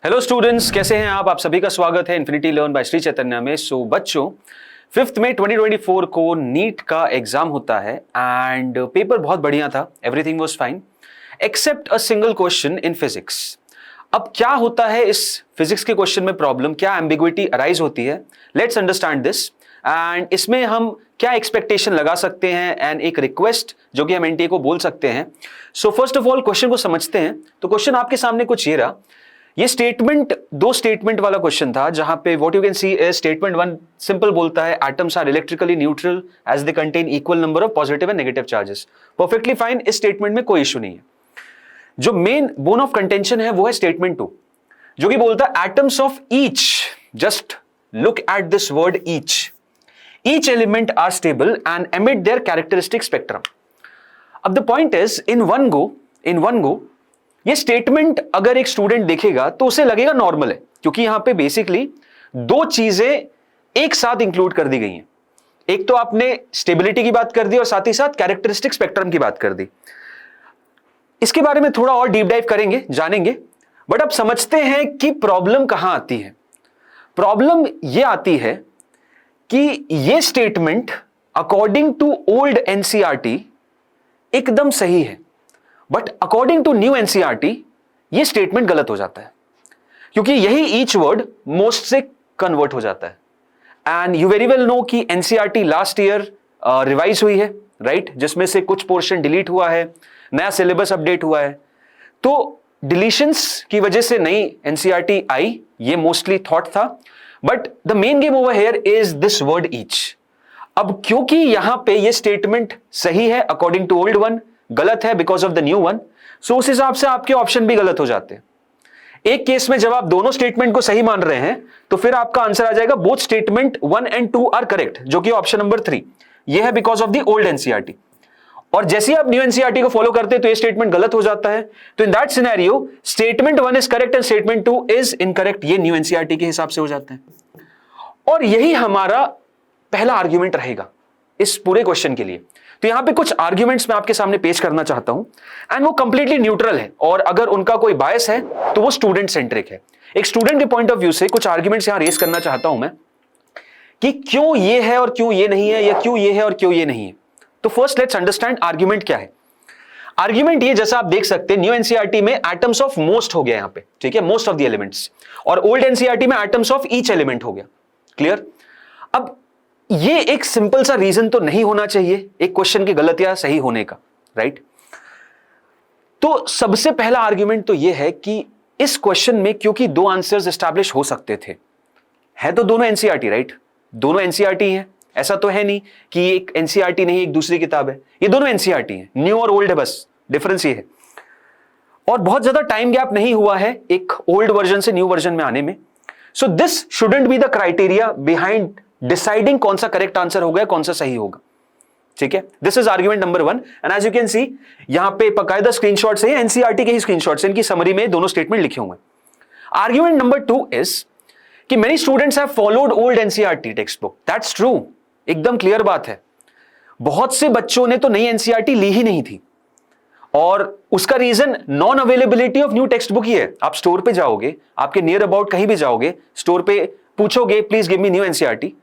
Hello students, कैसे हैं आप सभी का स्वागत है infinity learn by Shri Chaitanya में। सो बच्चों, 5th में 2024 को नीट का एग्जाम होता है एंड पेपर बहुत बढ़िया था, everything was fine except a single question in physics. अब क्या होता है इस फिजिक्स के क्वेश्चन में प्रॉब्लम, क्या एम्बिग्विटी अराइज होती है, लेट्स अंडरस्टैंड दिस एंड इसमें हम क्या एक्सपेक्टेशन लगा सकते हैं एंड एक रिक्वेस्ट जो कि हम एनटीए को बोल सकते हैं। So first of all question को समझते हैं। तो क्वेश्चन आपके सामने कुछ ये रहा, ये स्टेटमेंट दो स्टेटमेंट वाला क्वेश्चन था जहां पे what you can see is statement 1 simple बोलता है atoms are electrically neutral as they contain equal number of positive and negative charges. Perfectly fine, इस स्टेटमेंट में कोई इशू नहीं है। जो मेन बोन ऑफ कंटेंशन है वो है स्टेटमेंट 2 जो कि बोलता है atoms of each, just look at this word each element are stable and emit their characteristic spectrum. अब the point is in one go ये स्टेटमेंट अगर एक स्टूडेंट देखेगा तो उसे लगेगा नॉर्मल है, क्योंकि यहां पे बेसिकली दो चीजें एक साथ इंक्लूड कर दी गई हैं। एक तो आपने स्टेबिलिटी की बात कर दी और साथ ही साथ कैरेक्टरिस्टिक स्पेक्ट्रम की बात कर दी। इसके बारे में थोड़ा और डीप डाइव करेंगे, जानेंगे, बट अब समझते हैं कि प्रॉब्लम कहां आती है। प्रॉब्लम यह आती है कि यह statement according to old NCERT एकदम सही है, but according to new NCERT ये स्टेटमेंट गलत हो जाता है, क्योंकि यही ईच वर्ड मोस्ट से कन्वर्ट हो जाता है। And you very well know कि एनसीईआरटी लास्ट ईयर रिवाइज हुई है, राइट, जिसमें से कुछ पोर्शन डिलीट हुआ है, नया सिलेबस अपडेट हुआ है। तो डिलीशंस की वजह से नई एनसीईआरटी आई, ये मोस्टली थॉट था, but the main game over here is this word each. अब क्योंकि यहां पे ये स्टेटमेंट सही है अकॉर्डिंग टू ओल्ड वन, गलत है because of the new one, so उस हिसाब से आपके ऑप्शन भी गलत हो जाते हैं। एक केस में जब आप दोनों स्टेटमेंट को सही मान रहे हैं तो फिर आपका आंसर आ जाएगा both statement 1 and 2 are correct, जो कि ऑप्शन नंबर 3 ये है because of the old NCERT. और जैसे आप न्यू एनसीईआरटी को फॉलो करते हैं तो ये स्टेटमेंट गलत हो जाता है। तो in that scenario statement 1 is correct and statement 2 is incorrect, ये न्यू एनसीईआरटी के हिसाब से हो जाते हैं। और यही हमारा पहला आर्ग्यूमेंट रहेगा इस पूरे क्वेश्चन के लिए। तो यहां पे कुछ आर्ग्यूमेंट्स मैं आपके सामने पेश करना चाहता हूं एंड वो कंप्लीटली न्यूट्रल है, और अगर उनका कोई बायस है तो वो स्टूडेंट सेंट्रिक है। एक स्टूडेंट के पॉइंट ऑफ व्यू से कुछ आर्ग्यूमेंट्स यहां रेस करना चाहता हूं मैं कि क्यों ये है और क्यों ये नहीं है, या क्यों ये है और क्यों ये नहीं है। तो फर्स्ट लेट्स अंडरस्टैंड आर्ग्यूमेंट क्या है। आर्ग्यूमेंट ये, जैसा आप देख सकते हैं, न्यू एनसीईआरटी में एटम्स ऑफ मोस्ट हो गया यहां पे, ठीक है, मोस्ट ऑफ द एलिमेंट्स, और ओल्ड एनसीईआरटी में एटम्स ऑफ ईच एलिमेंट हो गया। क्लियर? अब ये एक सिंपल सा रीजन तो नहीं होना चाहिए एक क्वेश्चन के गलत या सही होने का, राइट? तो सबसे पहला आर्ग्यूमेंट तो ये है कि इस क्वेश्चन में क्योंकि दो आंसर्स एस्टैब्लिश हो सकते थे, है तो दोनों एनसीईआरटी, राइट, दोनों एनसीईआरटी है, ऐसा तो है नहीं कि एक एनसीईआरटी नहीं एक दूसरी किताब है, ये दोनों एनसीईआरटी है, न्यू और ओल्ड है, बस डिफरेंस ये है। और बहुत ज्यादा टाइम गैप नहीं हुआ है एक ओल्ड वर्जन से न्यू वर्जन में आने में। So this shouldn't be the criteria behind deciding कौन सा करेक्ट आंसर होगा, कौन सा सही होगा, ठीक है। This is argument number 1 and as you can see यहां पे बकायदा स्क्रीनशॉट्स हैं, एनसीईआरटी के ही स्क्रीनशॉट्स हैं, इनकी समरी में दोनों स्टेटमेंट लिखे हुए हैं। आर्ग्यूमेंट नंबर 2 इज कि many students have followed old NCERT text book. That's true, एकदम क्लियर बात है। बहुत से बच्चों ने तो नई एनसीईआरटी ली ही नहीं थी, और उसका reason non availability of new text book ही है। आप स्टोर पे जाओगे, आपके नियर अबाउट कहीं भी जाओगे, स्टोर पे पूछोगे please give me new NCERT,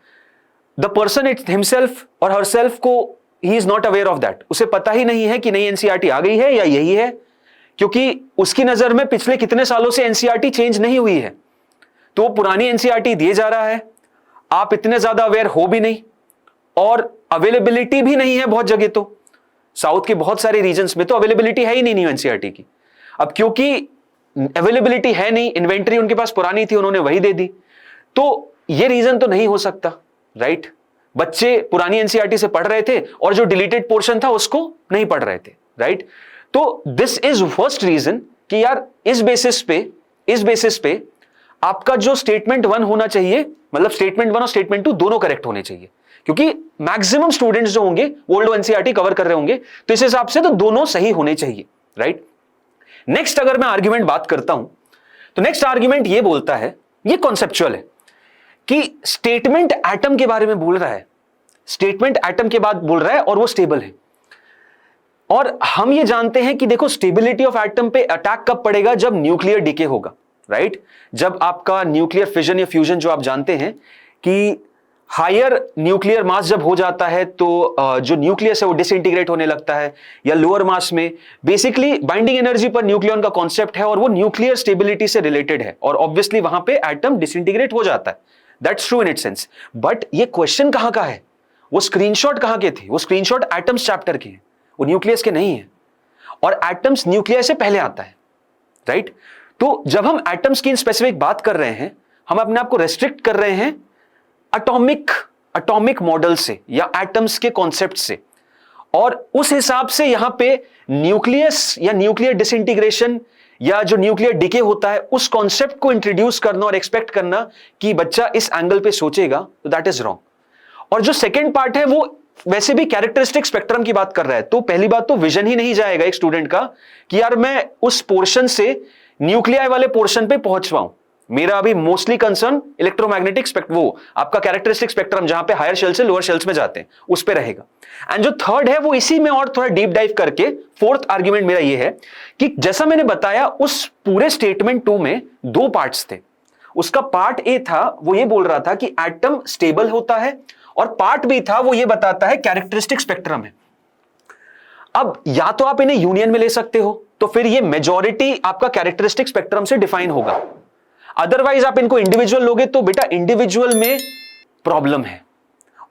the person it himself और हरसेल्फ को he is not aware of that, उसे पता ही नहीं है कि नई एनसीईआरटी आ गई है या यही है, क्योंकि उसकी नजर में पिछले कितने सालों से एनसीईआरटी चेंज नहीं हुई है, तो वो पुरानी एनसीईआरटी दिए जा रहा है, आप इतने ज्यादा अवेयर हो भी नहीं, और अवेलेबिलिटी भी नहीं है बहुत जगह। तो साउथ के बहुत सारे रीजन्स में तो अवेलेबिलिटी है ही नहीं न्यू एनसीईआरटी की। अब क्योंकि अवेलेबिलिटी है नहीं, इन्वेंटरी उनके पास पुरानी थी, उन्होंने वही दे दी, तो ये रीजन तो नहीं हो सकता, राइट? बच्चे पुरानी एनसीईआरटी से पढ़ रहे थे और जो डिलीटेड पोर्शन था उसको नहीं पढ़ रहे थे, राइट? तो दिस इज फर्स्ट रीजन कि यार इस बेसिस पे आपका जो स्टेटमेंट 1 होना चाहिए, मतलब स्टेटमेंट 1 और स्टेटमेंट 2 दोनों करेक्ट होने चाहिए, क्योंकि मैक्सिमम स्टूडेंट्स जो होंगे ओल्ड एनसीईआरटी कवर कर रहे होंगे, तो इस हिसाब से तो दोनों सही होने चाहिए, राइट? नेक्स्ट अगर मैं आर्ग्यूमेंट बात करता हूं तो नेक्स्ट आर्ग्यूमेंट ये बोलता है, ये कॉन्सेप्चुअल है कि स्टेटमेंट एटम के बारे में बोल रहा है, स्टेटमेंट एटम के बाद बोल रहा है और वो स्टेबल है। और हम ये जानते हैं कि देखो स्टेबिलिटी ऑफ एटम पे अटैक कब पड़ेगा, जब न्यूक्लियर डीके होगा, राइट? जब आपका न्यूक्लियर फिजन या फ्यूजन जो आप जानते हैं कि हायर न्यूक्लियर मास जब हो जाता है तो जो न्यूक्लियस है वो डिसइंटीग्रेट होने लगता है, या लोअर मास में बेसिकली बाइंडिंग एनर्जी पर न्यूक्लियॉन का कॉन्सेप्ट है और वो न्यूक्लियर स्टेबिलिटी से रिलेटेड है, और ऑब्वियसली वहां पे एटम डिसइंटीग्रेट हो जाता है। That's true in it sense. But ये क्वेश्चन कहां का है, वो स्क्रीनशॉट कहां के थे? वो स्क्रीनशॉट एटम्स चैप्टर के हैं, वो न्यूक्लियस के नहीं है, और एटम्स न्यूक्लियस से पहले आता है, राइट? तो जब हम एटम्स की इन स्पेसिफिक बात कर रहे हैं, हम अपने आप को रेस्ट्रिक्ट कर रहे हैं एटॉमिक मॉडल से या एटम्स के कॉन्सेप्ट से, और उस हिसाब से यहां पे न्यूक्लियस या न्यूक्लियर डिसइंटीग्रेशन या जो न्यूक्लियर डिके होता है उस कॉन्सेप्ट को इंट्रोड्यूस करना और एक्सपेक्ट करना कि बच्चा इस एंगल पे सोचेगा, तो दैट इज रॉन्ग। और जो सेकेंड पार्ट है वो वैसे भी कैरेक्टरिस्टिक स्पेक्ट्रम की बात कर रहा है, तो पहली बात तो विजन ही नहीं जाएगा एक स्टूडेंट का कि यार मैं उस पोर्शन से न्यूक्लियाई वाले पोर्शन पे पहुंच पाऊं। मेरा अभी मोस्टली कंसर्न इलेक्ट्रोमैग्नेटिक स्पेक्ट्रम, वो आपका कैरेक्टरिस्टिक स्पेक्ट्रम जहां पे हायर शेल से लोअर शेल्स में जाते हैं, उस पे रहेगा। एंड जो थर्ड है वो इसी में और थोड़ा डीप डाइव करके फोर्थ आर्ग्यूमेंट मेरा ये है कि जैसा मैंने बताया उस पूरे स्टेटमेंट 2 में 2 पार्ट्स थे। उसका पार्ट ए था वो ये बोल रहा था कि एटम स्टेबल होता है, और पार्ट बी था वो ये बताता है कैरेक्टरिस्टिक स्पेक्ट्रम है। अब या तो आप इन्हें यूनियन में ले सकते हो, तो फिर ये मेजॉरिटी आपका कैरेक्टरिस्टिक स्पेक्ट्रम से डिफाइन होगा। अदरवाइज आप इनको इंडिविजुअल लोगे तो बेटा इंडिविजुअल में प्रॉब्लम है।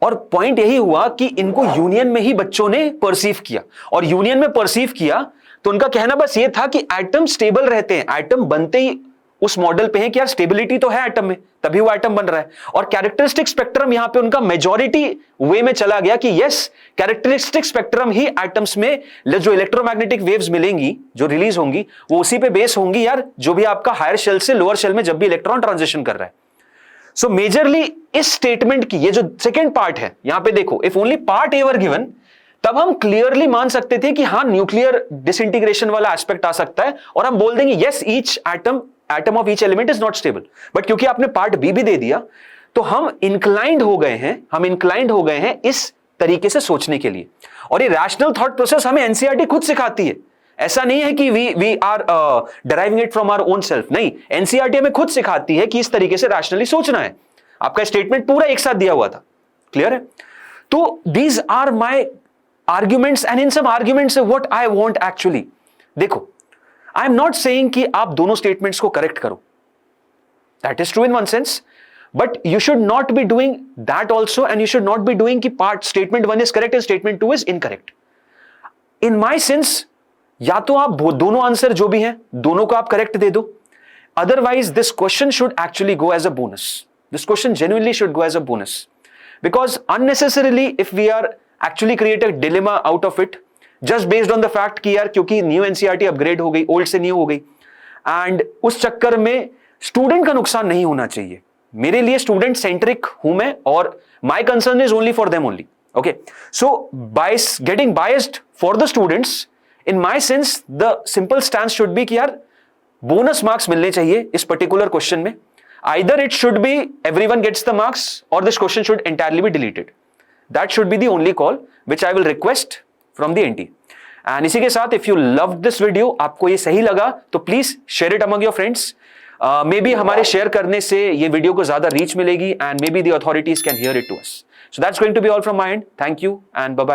और पॉइंट यही हुआ कि इनको यूनियन में ही बच्चों ने परसीव किया, और यूनियन में परसीव किया तो उनका कहना बस ये था कि एटम स्टेबल रहते हैं, एटम बनते ही उस मॉडल पे है कि यार स्टेबिलिटी तो है एटम में, तभी वो एटम बन रहा है। और कैरेक्टरिस्टिक स्पेक्ट्रम यहां पे उनका मेजॉरिटी वे में चला गया कि यस कैरेक्टरिस्टिक स्पेक्ट्रम ही एटम्स में जो इलेक्ट्रोमैग्नेटिक वेव्स मिलेंगी, जो रिलीज होंगी, वो उसी पे बेस होंगी यार, जो भी आपका हायर शेल से लोअर शेल में जब भी इलेक्ट्रॉन ट्रांजिशन कर रहा है। सो मेजरली इस स्टेटमेंट की ये जो सेकेंड पार्ट है, यहां पे देखो, if only part A were given, तब हम क्लियरली मान सकते थे कि हाँ न्यूक्लियर डिसइंटीग्रेशन वाला एस्पेक्ट आ सकता है, और हम बोल देंगे yes each atom of each element is not stable. But क्योंकि आपने पार्ट बी भी दे दिया, तो हम इंक्लाइंड हो गए हैं इस तरीके से सोचने के लिए। और ये रैशनल थॉट प्रोसेस हमें एनसीईआरटी खुद सिखाती है। ऐसा नहीं है कि we are deriving it from our own self, नहीं, एनसीईआरटी हमें खुद सिखाती है कि इस तरीके से रैशनली सोचना है। आपका स्टेटमेंट पूरा एक साथ दिया हुआ था, क्लियर है? तो these are my arguments, and in sum arguments what I want actually, देखो आई एम नॉट सेइंग कि आप दोनों स्टेटमेंट्स को करेक्ट करो, that is true in one sense, but you should not be doing that also, and you should not be doing कि part statement 1 is correct and statement 2 is incorrect. In my sense या तो आप दोनों answer जो भी हैं दोनों को आप करेक्ट दे दो, otherwise this question should actually go as a bonus. This question genuinely should go as a bonus, because unnecessarily if we are actually create a dilemma out of it just based on the fact कि यार क्योंकि new NCERT upgrade हो गई, old से new हो गई, and उस चक्कर में स्टूडेंट का नुकसान नहीं होना चाहिए। मेरे लिए स्टूडेंट सेंट्रिक हूं मैं, और my concern is only for them only. Okay, so by getting biased for the students, in my sense the simple stance should be कि यार बोनस मार्क्स मिलने चाहिए इस पर्टिकुलर क्वेश्चन में। Either it should be everyone gets the marks, और this question should entirely be deleted. That should be the only call which I will request from the NT. And इसी के साथ if you love this video, आपको ये सही लगा तो please share it among your friends. Maybe हमारे share करने से ये वीडियो को ज्यादा रीच मिलेगी, and maybe the authorities can hear it to us. So that's going to be all from my end. Thank you and bye bye.